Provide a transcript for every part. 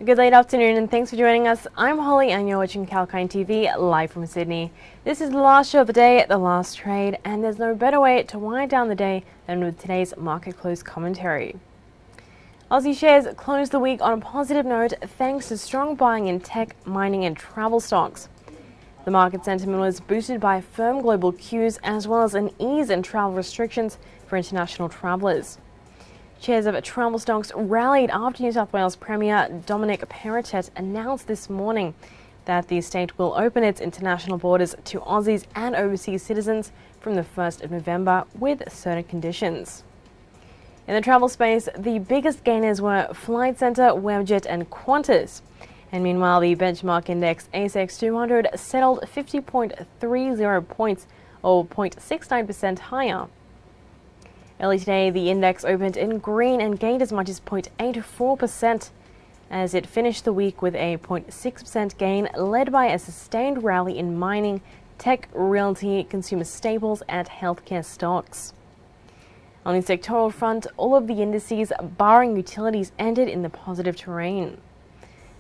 Good late afternoon and thanks for joining us. I'm Holly and you're watching Kalkine TV live from Sydney. This is the last show of the day, the last trade, and there's no better way to wind down the day than with today's market close commentary. Aussie shares closed the week on a positive note thanks to strong buying in tech, mining and travel stocks. The market sentiment was boosted by firm global cues as well as an ease in travel restrictions for international travellers. Shares of travel stocks rallied after New South Wales Premier Dominic Perrottet announced this morning that the state will open its international borders to Aussies and overseas citizens from the 1st of November with certain conditions. In the travel space, the biggest gainers were Flight Centre, Webjet and Qantas. And meanwhile, the benchmark index ASX 200 settled 50.30 points or 0.69% higher. Early today, the index opened in green and gained as much as 0.84% as it finished the week with a 0.6% gain led by a sustained rally in mining, tech, realty, consumer staples and healthcare stocks. On the sectoral front, all of the indices barring utilities ended in the positive terrain.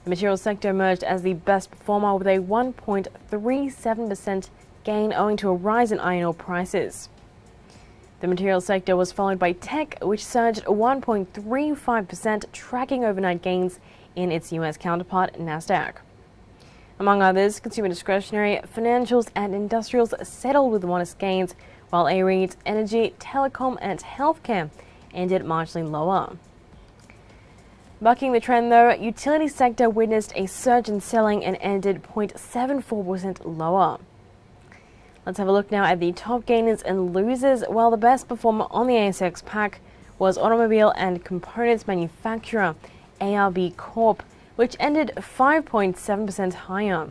The materials sector emerged as the best performer with a 1.37% gain owing to a rise in iron ore prices. The materials sector was followed by tech, which surged 1.35%, tracking overnight gains in its US counterpart, Nasdaq. Among others, consumer discretionary, financials and industrials settled with modest gains, while AREIT, energy, telecom and healthcare ended marginally lower. Bucking the trend though, utility sector witnessed a surge in selling and ended 0.74% lower. Let's have a look now at the top gainers and losers. While the best performer on the ASX pack was automobile and components manufacturer ARB Corp, which ended 5.7% higher.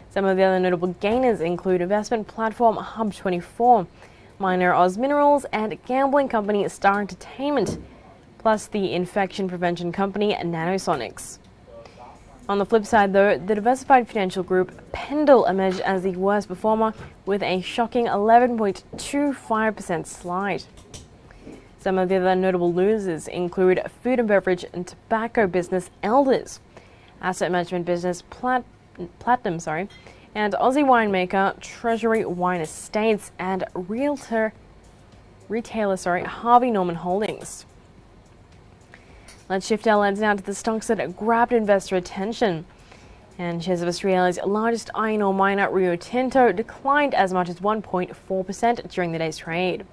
Some of the other notable gainers include investment platform HUB24, miner Oz Minerals and gambling company Star Entertainment, plus the infection prevention company Nanosonics. On the flip side though, the diversified financial group Pendal emerged as the worst performer with a shocking 11.25% slide. Some of the other notable losers include food and beverage and tobacco business Elders, asset management business Platinum, and Aussie winemaker Treasury Wine Estates and retailer Harvey Norman Holdings. Let's shift our lens now to the stocks that grabbed investor attention. And shares of Australia's largest iron ore miner, Rio Tinto, declined as much as 1.4% during the day's trade.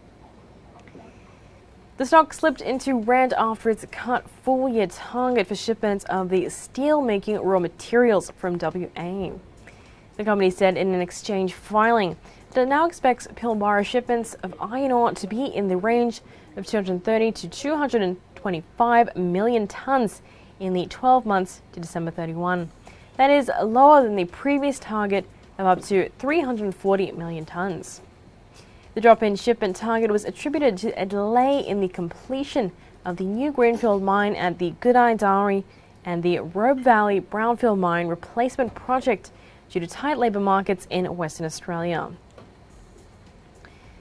The stock slipped into red after its cut full-year target for shipments of the steel-making raw materials from WA. The company said in an exchange filing that it now expects Pilbara shipments of iron ore to be in the range of 230 to 225 million tonnes in the 12 months to December 31. That is lower than the previous target of up to 340 million tonnes. The drop in shipment target was attributed to a delay in the completion of the new greenfield mine at the Goodeye and the Robe Valley brownfield mine replacement project due to tight labour markets in Western Australia.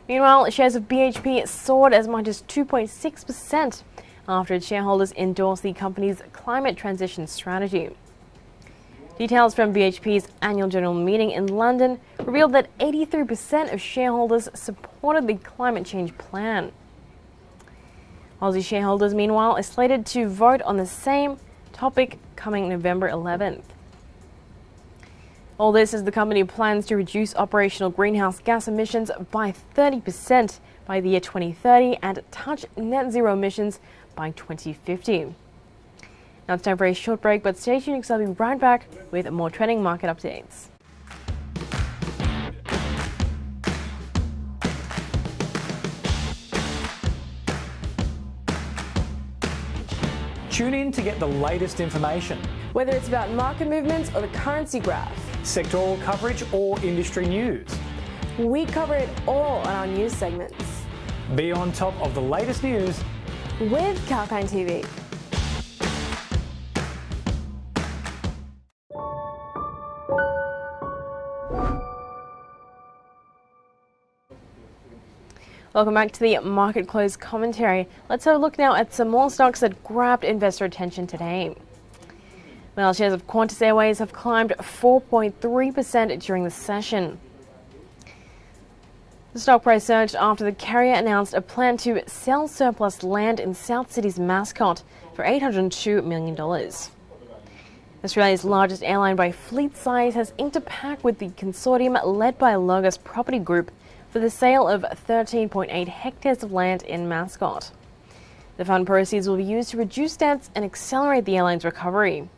Meanwhile, shares of BHP soared as much as 2.6% after its shareholders endorsed the company's climate transition strategy. Details from BHP's annual general meeting in London revealed that 83% of shareholders supported the climate change plan. Aussie shareholders, meanwhile, are slated to vote on the same topic coming November 11th. All this as the company plans to reduce operational greenhouse gas emissions by 30% by the year 2030 and touch net zero emissions by 2050. Now it's time for a short break, but stay tuned because I'll be right back with more trending market updates. Tune in to get the latest information. Whether it's about market movements or the currency graph, sectoral coverage or industry news. we cover it all on our news segments. Be on top of the latest news with Kalkine TV. Welcome back to the Market Close commentary. Let's have a look now at some more stocks that grabbed investor attention today. While shares of Qantas Airways have climbed 4.3% during the session. The stock price surged after the carrier announced a plan to sell surplus land in South Sydney's Mascot for $802 million. Australia's largest airline by fleet size has inked a pact with the consortium led by Logos Property Group for the sale of 13.8 hectares of land in Mascot. The fund proceeds will be used to reduce debts and accelerate the airline's recovery.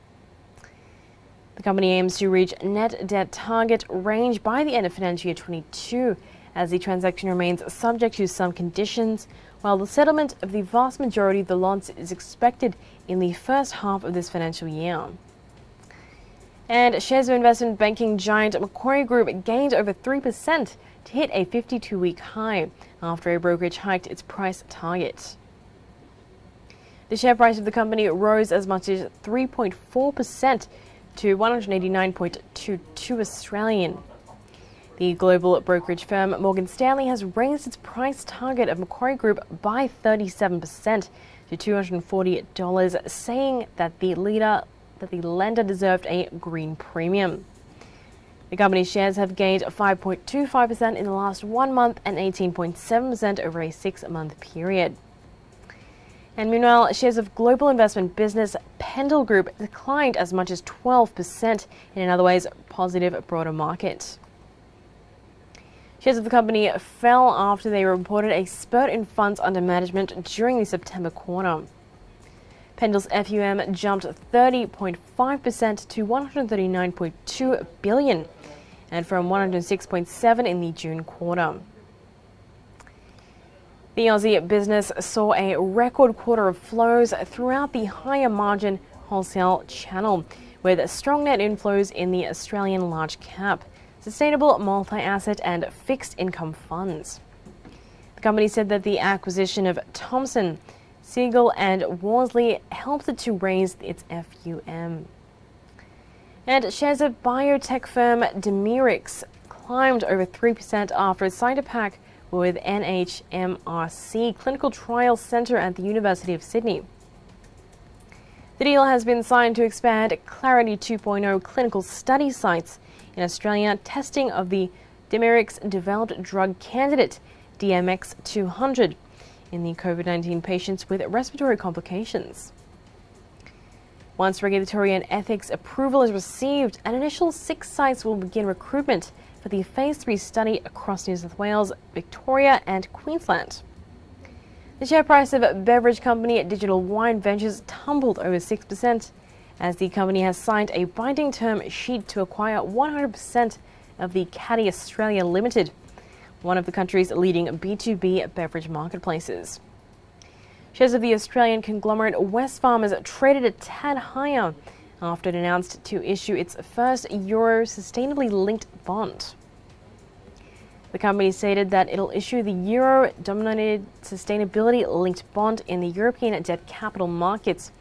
The company aims to reach net debt target range by the end of financial year 22, as the transaction remains subject to some conditions, while the settlement of the vast majority of the lots is expected in the first half of this financial year. And shares of investment banking giant Macquarie Group gained over 3% to hit a 52-week high after a brokerage hiked its price target. The share price of the company rose as much as 3.4% to 189.22 Australian. The global brokerage firm Morgan Stanley has raised its price target of Macquarie Group by 37% to $240, saying that the lender deserved a green premium. The company's shares have gained 5.25% in the last 1 month and 18.7% over a 6-month period. And meanwhile, shares of global investment business Pendal Group declined as much as 12% in an otherwise positive broader market. Shares of the company fell after they reported a spurt in funds under management during the September quarter. Pendal's FUM jumped 30.5% to $139.2 billion, and from $106.7 in the June quarter. The Aussie business saw a record quarter of flows throughout the higher margin wholesale channel, with strong net inflows in the Australian large cap, sustainable multi-asset and fixed income funds. The company said that the acquisition of Thomson, Siegel and Worsley helped it to raise its FUM. And shares of biotech firm Dimerix climbed over 3% after it signed a pact with NHMRC Clinical Trials Centre at the University of Sydney. The deal has been signed to expand Clarity 2.0 clinical study sites in Australia, testing of the Dimerix-developed drug candidate DMX-200 in the COVID-19 patients with respiratory complications. Once regulatory and ethics approval is received, an initial 6 sites will begin recruitment for the Phase 3 study across New South Wales, Victoria and Queensland. The share price of beverage company Digital Wine Ventures tumbled over 6% as the company has signed a binding term sheet to acquire 100% of the Caddy Australia Limited, one of the country's leading B2B beverage marketplaces. Shares of the Australian conglomerate Wesfarmers traded a tad higher after it announced to issue its first Euro sustainably linked bond. The company stated that it'll issue the Euro-denominated sustainability-linked bond in the European debt capital markets,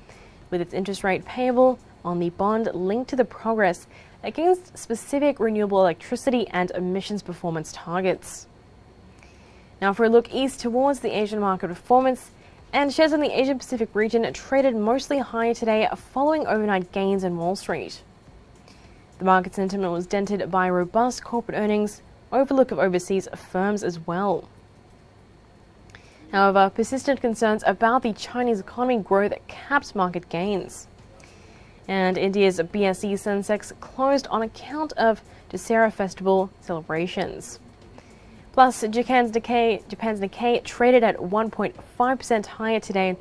with its interest rate payable on the bond linked to the progress against specific renewable electricity and emissions performance targets. Now for a look east towards the Asian market performance, and shares in the Asia Pacific region traded mostly higher today following overnight gains in Wall Street. The market sentiment was dented by robust corporate earnings, overlook of overseas firms as well. However, persistent concerns about the Chinese economy growth capped market gains. And India's BSE Sensex closed on account of Dussehra festival celebrations. Plus, Japan's Nikkei traded at 1.5% higher today,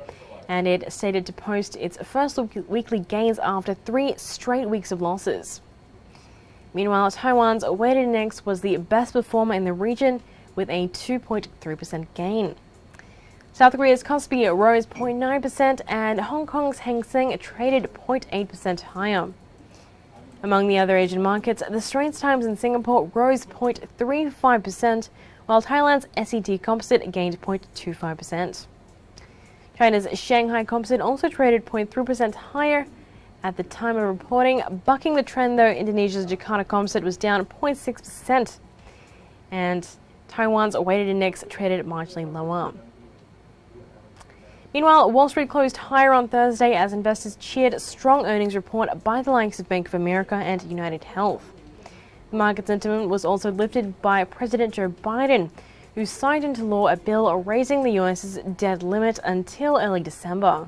and it stated to post its first weekly gains after 3 straight weeks of losses. Meanwhile, Taiwan's weighted index was the best performer in the region with a 2.3% gain. South Korea's Kospi rose 0.9% and Hong Kong's Hang Seng traded 0.8% higher. Among the other Asian markets, the Straits Times in Singapore rose 0.35%, while Thailand's SET Composite gained 0.25%. China's Shanghai Composite also traded 0.3% higher at the time of reporting. Bucking the trend though, Indonesia's Jakarta Composite was down 0.6%, and Taiwan's weighted index traded marginally lower. Meanwhile, Wall Street closed higher on Thursday as investors cheered a strong earnings report by the likes of Bank of America and United Health. The market sentiment was also lifted by President Joe Biden, who signed into law a bill raising the US's debt limit until early December.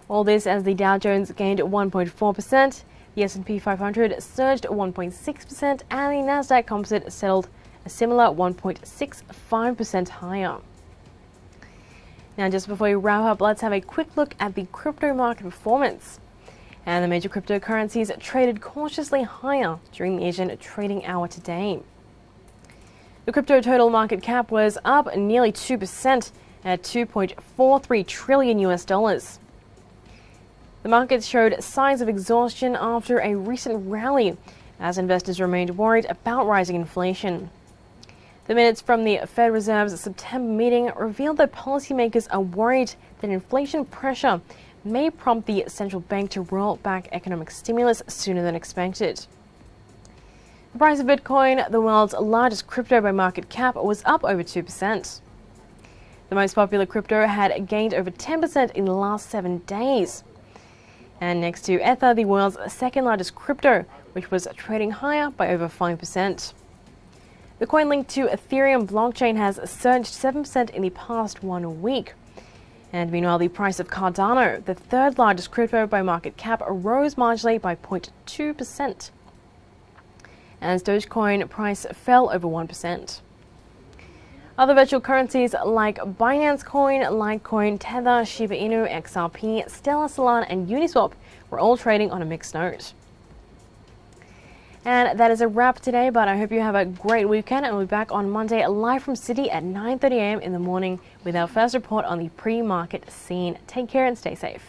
All this as the Dow Jones gained 1.4%, the S&P 500 surged 1.6%, and the Nasdaq Composite settled a similar 1.65% higher. Now, just before we wrap up, let's have a quick look at the crypto market performance. And the major cryptocurrencies traded cautiously higher during the Asian trading hour today. The crypto total market cap was up nearly 2% at $2.43 trillion US dollars. The market showed signs of exhaustion after a recent rally as investors remained worried about rising inflation. The minutes from the Fed Reserve's September meeting revealed that policymakers are worried that inflation pressure may prompt the central bank to roll back economic stimulus sooner than expected. The price of Bitcoin, the world's largest crypto by market cap, was up over 2%. The most popular crypto had gained over 10% in the last 7 days. And next to Ether, the world's second largest crypto, which was trading higher by over 5%. The coin linked to Ethereum blockchain has surged 7% in the past 1 week. And meanwhile, the price of Cardano, the third largest crypto by market cap, rose marginally by 0.2%. As Dogecoin price fell over 1%. Other virtual currencies like Binance Coin, Litecoin, Tether, Shiba Inu, XRP, Stellar, Solana, and Uniswap were all trading on a mixed note. And that is a wrap today, but I hope you have a great weekend, and we'll be back on Monday live from Sydney at 9:30 a.m. in the morning with our first report on the pre-market scene. Take care and stay safe.